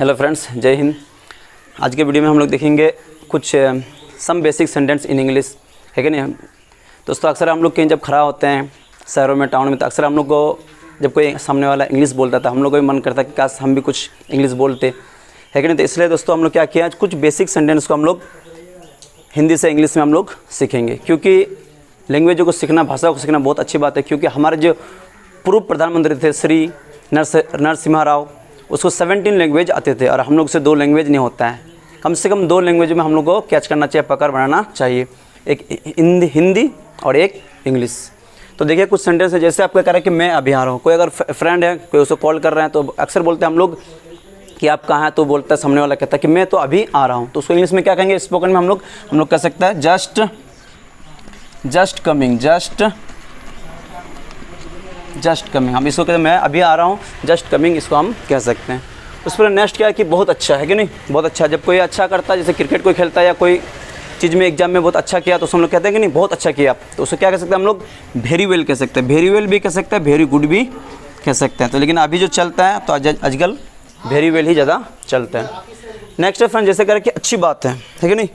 Hello friends, जय हिंद। आज के वीडियो में हम लोग देखेंगे कुछ some basic sentence in English, है कि नहीं। दोस्तों, अक्सर हम लोग कहीं जब खड़ा होते हैं शहरों में, टाउन में, तो अक्सर हम लोग को जब कोई सामने वाला इंग्लिश बोलता था, हम लोग को भी मन करता कि काश हम भी कुछ इंग्लिश बोलते, है कि नहीं। तो इसलिए दोस्तों हम लोग क्या किया, कुछ बेसिक सेंटेंस को हम लोग हिंदी से इंग्लिश में हम लोग सीखेंगे, क्योंकि लैंग्वेजों को सीखना, भाषा को सीखना बहुत अच्छी बात है। क्योंकि हमारे जो पूर्व प्रधानमंत्री थे श्री नरसिम्हा राव, उसको 17 लैंग्वेज आते थे और हम लोग से 2 लैंग्वेज नहीं होता है। कम से कम 2 लैंग्वेज में हम लोग को कैच करना चाहिए, पकड़ बनाना चाहिए, एक हिंदी और एक इंग्लिश। तो देखिए कुछ सेंटेंस है, जैसे आपका कह रहा है कि मैं अभी आ रहा हूँ। कोई अगर फ्रेंड है, कोई उसको कॉल कर रहे हैं, तो अक्सर बोलते हैं हम लोग कि आप कहाँ हैं, तो बोलता है सामने वाला, कहता है कि मैं तो अभी आ रहा हूँ। तो उसको इंग्लिश में क्या कहेंगे, स्पोकन में हम लोग कह सकते हैं जस्ट कमिंग, जस्ट कमिंग। हम इसको कहते हैं मैं अभी आ रहा हूँ, जस्ट कमिंग, इसको हम कह सकते हैं। उस पर नेक्स्ट क्या है कि बहुत अच्छा है कि नहीं, बहुत अच्छा। जब कोई अच्छा करता है, जैसे क्रिकेट कोई खेलता है या कोई चीज़ में एग्जाम में बहुत अच्छा किया, तो हम लोग कहते हैं कि नहीं बहुत अच्छा किया। तो उसको क्या कह सकते हैं हम लोग, वेरी वेल कह सकते हैं, वेरी वेल भी कह सकते हैं, वेरी गुड भी कह सकते हैं। तो लेकिन अभी जो चलता है तो आजकल वेरी वेल ही ज़्यादा चलता है। नेक्स्ट है फ्रेंड, जैसे कह रहे कि अच्छी बात है कि नहीं।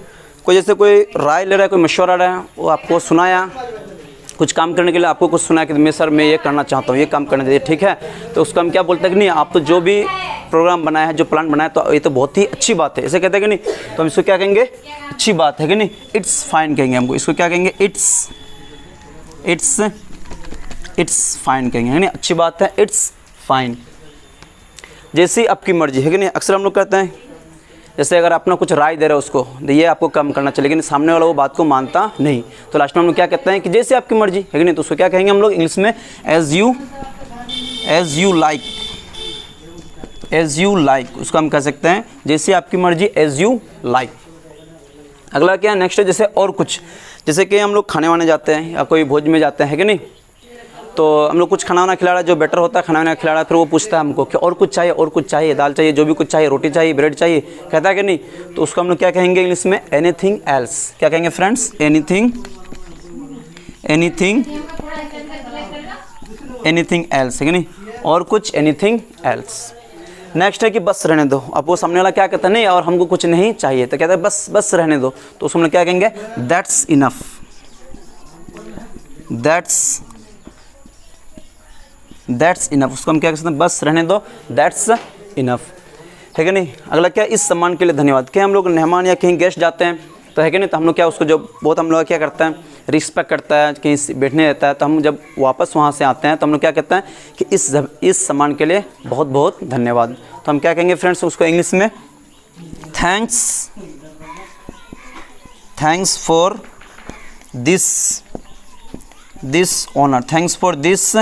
कोई जैसे कोई राय ले रहा है, कोई मशवरा रहा है, वो आपको सुनाया कुछ काम करने के लिए, आपको कुछ सुना कि मैं ये करना चाहता हूँ, ये काम करना चाहिए, ठीक है। तो उसको हम क्या बोलते हैं कि नहीं, आप तो जो भी प्रोग्राम बनाया है, जो प्लान बनाया, तो ये तो बहुत ही अच्छी बात है, ऐसे कहते हैं कि नहीं। तो हम इसको क्या कहेंगे, अच्छी बात है कि नहीं, इट्स फाइन कहेंगे हमको। इसको क्या कहेंगे, इट्स फाइन कहेंगे, है नहीं, अच्छी बात है, इट्स फाइन। जैसी आपकी मर्जी, है कि नहीं। अक्सर हम लोग कहते हैं, जैसे अगर अपना कुछ राय दे रहे हो उसको, ये आपको काम करना चाहिए, लेकिन सामने वाला वो बात को मानता नहीं, तो लास्ट में हम लोग क्या कहते हैं कि जैसे आपकी मर्जी, है कि नहीं। तो उसको क्या कहेंगे हम लोग इंग्लिश में, एज यू लाइक, उसको हम कह सकते हैं जैसे आपकी मर्जी, एज यू लाइक। अगला क्या है, नेक्स्ट है जैसे और कुछ। जैसे कि हम लोग खाने वाने जाते हैं या कोई भोज में जाते हैं, है कि नहीं। तो हम लोग कुछ खाना वाना खिला रहा है, जो बेटर होता है खाना वाना खिला रहा है, फिर वो पूछता है हमको कि और कुछ चाहिए, और कुछ चाहिए, दाल चाहिए, जो भी कुछ चाहिए, रोटी चाहिए, ब्रेड चाहिए, कहता है कि नहीं। तो उसको हम लोग क्या कहेंगे इंग्लिश में, एनीथिंग एल्स। क्या कहेंगे फ्रेंड्स, एनीथिंग एल्स, है कि नहीं, और कुछ, एनीथिंग एल्स। नेक्स्ट है कि बस रहने दो। अब वो सामने वाला क्या कहता है, नहीं और हमको कुछ नहीं चाहिए, तो कहता है बस रहने दो। तो उसको हम लोग क्या कहेंगे, दैट्स इनफ, दैट्स इनफ। उसको हम क्या कह सकते हैं, बस रहने दो, दैट्स इनफ, है कि नहीं। अगला क्या, इस सम्मान के लिए धन्यवाद। क्या हम लोग मेहमान या कहीं गेस्ट जाते हैं, तो है कि नहीं, तो हम लोग क्या उसको जो बहुत हम लोग क्या करता है, रिस्पेक्ट करता है, कहीं बैठने रहता है, तो हम जब वापस वहाँ से आते हैं तो हम लोग क्या कहते हैं कि इस सम्मान के लिए बहुत बहुत धन्यवाद। तो हम क्या कहेंगे फ्रेंड्स उसको इंग्लिश में, thanks for this honour, thanks for this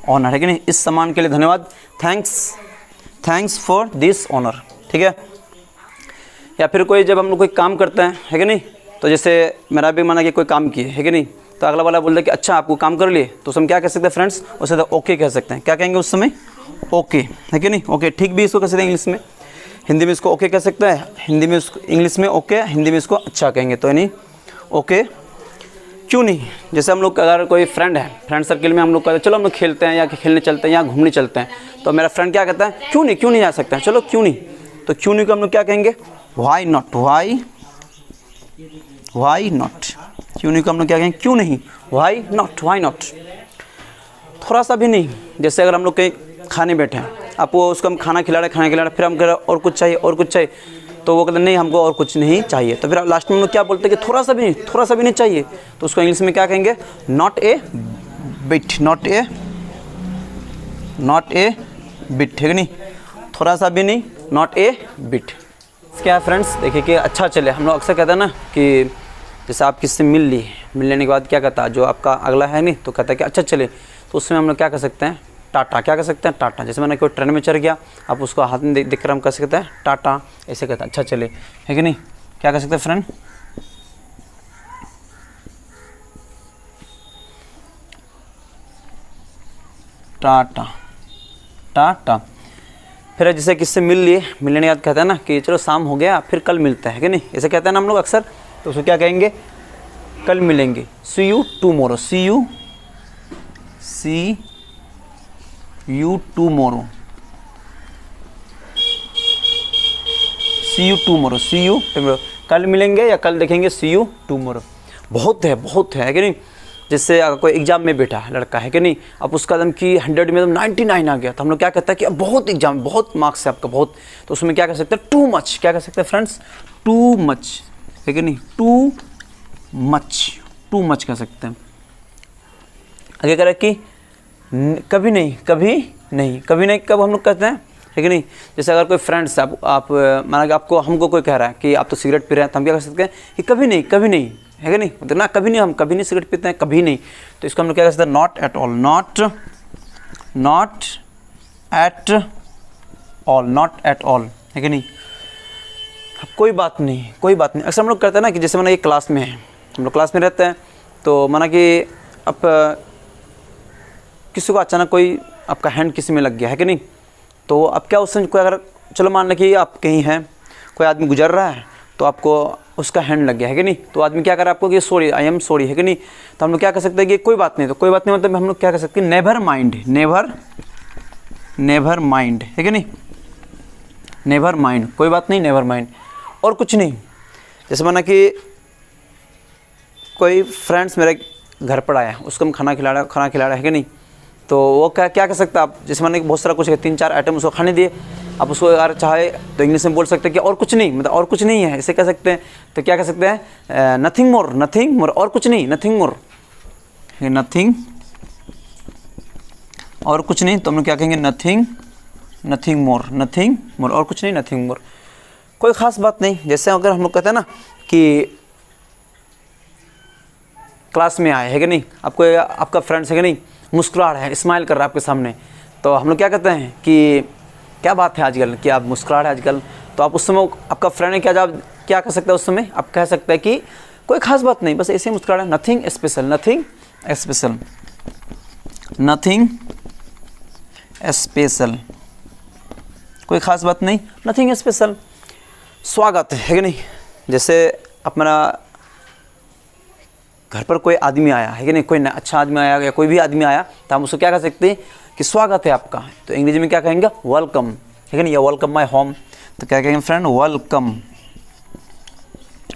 honour, है कि नहीं, इस सम्मान के लिए धन्यवाद, थैंक्स फॉर दिस ऑनर, ठीक है। या फिर कोई जब हम लोग कोई काम करते हैं, है कि नहीं, तो जैसे मेरा भी माना कि कोई काम किए, है कि नहीं, तो अगला वाला बोलता है कि अच्छा आपको काम कर लिए, तो हम क्या कह सकते हैं फ्रेंड्स, उसे तो ओके कह सकते हैं। क्या कहेंगे उस समय, ओके, है कि नहीं, ओके। ठीक भी इसको कह सकते हैं इंग्लिश में, हिंदी में इसको ओके कह सकते हैं, हिंदी में इसको इंग्लिश में ओके, हिंदी में इसको अच्छा कहेंगे, तो यानी ओके। क्यों नहीं, जैसे हम लोग अगर कोई फ्रेंड है, फ्रेंड सर्किल में हम लोग कहते हैं चलो हम लोग खेलते हैं या खेलने चलते हैं या घूमने चलते हैं, तो मेरा फ्रेंड क्या कहता है, क्यों नहीं जा सकते हैं, चलो क्यों नहीं। तो क्यों नहीं को हम लोग क्या कहेंगे, वाई नॉट, क्यों नहीं को हम लोग क्या कहेंगे, क्यों नहीं, वाई नॉट। थोड़ा सा भी नहीं। जैसे अगर हम लोग कहीं खाने बैठे हैं, आप वो उसको हम खाना खिला रहे, फिर हम कह रहे और कुछ चाहिए, तो वो कहते नहीं हमको और कुछ नहीं चाहिए। तो फिर लास्ट में हम लोग क्या बोलते हैं कि थोड़ा सा भी नहीं चाहिए, तो उसको इंग्लिश में क्या कहेंगे, नॉट ए बिट, है कि नहीं, थोड़ा सा भी नहीं, नॉट ए बिट। क्या है फ्रेंड्स, देखिए कि अच्छा चले। हम लोग अक्सर कहते हैं ना कि जैसे आप किससे मिलने के बाद क्या कहता है जो आपका अगला है नहीं, तो कहता है कि अच्छा चले, तो उसमें हम लोग क्या कह सकते हैं, टाटा। क्या कह सकते हैं, टाटा। जैसे मैंने कोई ट्रेन में चढ़ गया, आप उसको हाथ में देख कर हम कह सकते हैं टाटा, ऐसे कहते हैं अच्छा चले, है कि नहीं। क्या कह सकते हैं फ्रेंड, टाटा। फिर जैसे किससे मिलने के बाद कहते हैं ना कि चलो शाम हो गया, फिर कल मिलते हैं, कि नहीं, ऐसे कहते हैं ना हम लोग अक्सर। तो उसको क्या कहेंगे, कल मिलेंगे, see you tomorrow, see you tomorrow, see you tomorrow, कल मिलेंगे या कल देखेंगे, सी यू टूमोरो। बहुत है कि नहीं। जैसे अगर कोई एग्जाम में बैठा है लड़का है कि नहीं, अब उसका एकदम कि 100 में 99 आ गया, तो हम लोग क्या कहते हैं कि अब बहुत एग्जाम, बहुत मार्क्स है आपका बहुत, तो उसमें क्या कह सकते हैं, टू मच। क्या कह सकते हैं फ्रेंड्स, टू मच है कि नहीं, टू मच कह सकते हैं। आगे कह रहा है कि कभी नहीं कब हम लोग कहते हैं, है कि नहीं। जैसे अगर कोई फ्रेंड्स आप माना कि आपको हमको कोई कह रहा है कि आप तो सिगरेट पी रहे हैं, तो हम क्या कर सकते हैं कि कभी नहीं है कि नहीं, मतलब ना कभी नहीं, हम कभी नहीं सिगरेट पीते हैं, कभी नहीं। तो इसको हम लोग क्या कर सकते हैं, not at all, not at all, है कि नहीं। कोई बात नहीं। अक्सर हम लोग करते हैं ना कि जैसे माना ये क्लास में है, हम लोग क्लास में रहते हैं, तो माना कि अब किसी को अचानक कोई आपका हैंड किसी में लग गया है कि नहीं, तो अब क्या उससे कोई अगर चलो मान लें कि आप कहीं हैं, कोई आदमी गुजर रहा है, तो आपको उसका हैंड लग गया है कि नहीं, तो आदमी क्या करे आपको कि सॉरी, आई एम सॉरी, है कि नहीं। तो हम लोग क्या कर सकते हैं कि कोई बात नहीं, तो कोई बात नहीं मतलब हम लोग क्या कर सकते हैं, नेवर माइंड, है कि नहीं, नेवर माइंड, कोई बात नहीं, नेवर माइंड। और कुछ नहीं, जैसे माना कि कोई फ्रेंड्स मेरे घर पर आया, उसको हम खाना खिला रहा है कि नहीं, तो वो क्या कर सकता है आप, जैसे मैंने बहुत सारा कुछ 3-4 आइटम उसको खाने दिए, आप उसको अगर चाहे तो इंग्लिश में बोल सकते हैं कि और कुछ नहीं, मतलब और कुछ नहीं है, इसे कह सकते हैं। तो क्या कह सकते हैं, नथिंग मोर, और कुछ नहीं, नथिंग मोर, और कुछ नहीं, तो हम लोग क्या कहेंगे, नथिंग मोर, और कुछ नहीं, नथिंग मोर, कोई ख़ास बात नहीं। जैसे अगर हम लोग कहते हैं ना कि क्लास में आए, है कि नहीं, आपका फ्रेंड्स है कि नहीं, मुस्कुरा रहा है, स्माइल कर रहा है आपके सामने, तो हम लोग क्या कहते हैं कि क्या बात है आजकल कि आप मुस्कुरा रहे हैं आजकल, तो आप उस समय आपका फ्रेंड है क्या कह सकते हैं उस समय, आप कह सकते हैं कि कोई ख़ास बात नहीं, बस ऐसे ही मुस्कुरा रहा है, नथिंग स्पेशल, कोई ख़ास बात नहीं, नथिंग स्पेशल। स्वागत है कि नहीं, जैसे अपना घर पर कोई आदमी आया है कि नहीं, कोई अच्छा आदमी आया या कोई भी आदमी आया, तो हम उसको क्या कह सकते हैं कि स्वागत है आपका, तो अंग्रेजी में क्या कहेंगे, वेलकम, है कि नहीं, या वेलकम माय होम, तो क्या कहेंगे फ्रेंड,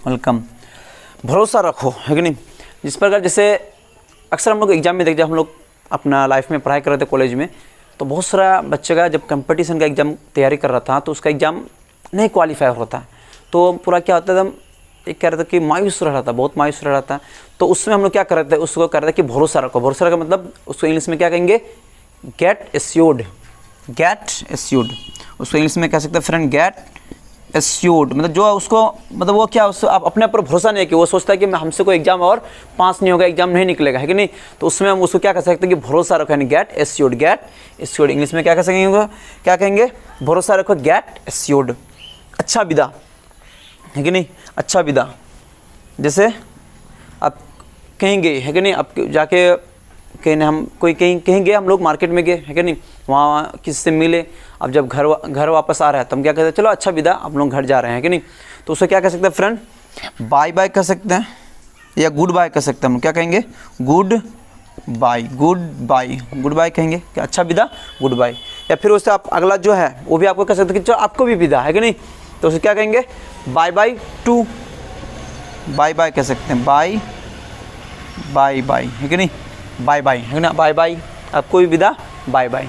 वेलकम। भरोसा रखो, है कि नहीं, जिस प्रकार जैसे अक्सर हम लोग एग्जाम में देखते हैं, हम लोग अपना लाइफ में पढ़ाई कर रहे थे कॉलेज में, तो बहुत सारा बच्चे का जब कंपटीशन का एग्ज़ाम तैयारी कर रहा था, तो उसका एग्ज़ाम नहीं क्वालिफाई होता, तो पूरा क्या होता था, एक कह रहा था कि मायूस रह रहा था, बहुत मायूस रह रहा था। तो उसमें हम लोग क्या कर रहे थे, उसको कर रहे थे कि भरोसा रखो मतलब उसको इंग्लिश में क्या कहेंगे, गेट एश्योर्ड, उसको इंग्लिश में कह सकते हैं फ्रेंड, गेट एश्योर्ड, मतलब जो उसको, मतलब वो क्या, उसको आप अपने ऊपर भरोसा नहीं है कि वो सोचता है कि हमसे कोई एग्जाम और पास नहीं होगा, एग्जाम नहीं निकलेगा, है कि नहीं, तो उसमें हम उसको क्या कह सकते हैं कि भरोसा रखो, यानी गेट एश्योर्ड, इंग्लिश में क्या कह सकेंगे, क्या कहेंगे, भरोसा रखो, गेट एश्योर्ड। अच्छा विदा, है कि नहीं, अच्छा विदा, जैसे आप कहेंगे, है कि नहीं, आप जाके कहीं हम कहीं गए, हम लोग मार्केट में गए, है कि नहीं, वहाँ किसी से मिले, अब जब घर वापस आ रहा है, तो हम क्या कहते हैं, चलो अच्छा विदा, आप लोग घर जा रहे हैं, कि नहीं, तो उसे क्या कह सकते हैं फ्रेंड, बाय कह सकते हैं, या गुड बाय कह सकते हैं, हम क्या कहेंगे, गुड बाय कहेंगे, क्या अच्छा विदा, गुड बाय। या फिर उससे आप अगला जो है वो भी आपको कह सकते हैं कि चलो आपको भी विदा, है कि नहीं, तो उसे क्या कहेंगे, बाय टू, बाय कह सकते हैं, बाय, है कि नहीं, बाय, है ना, बाय आपको भी विदा, बाय।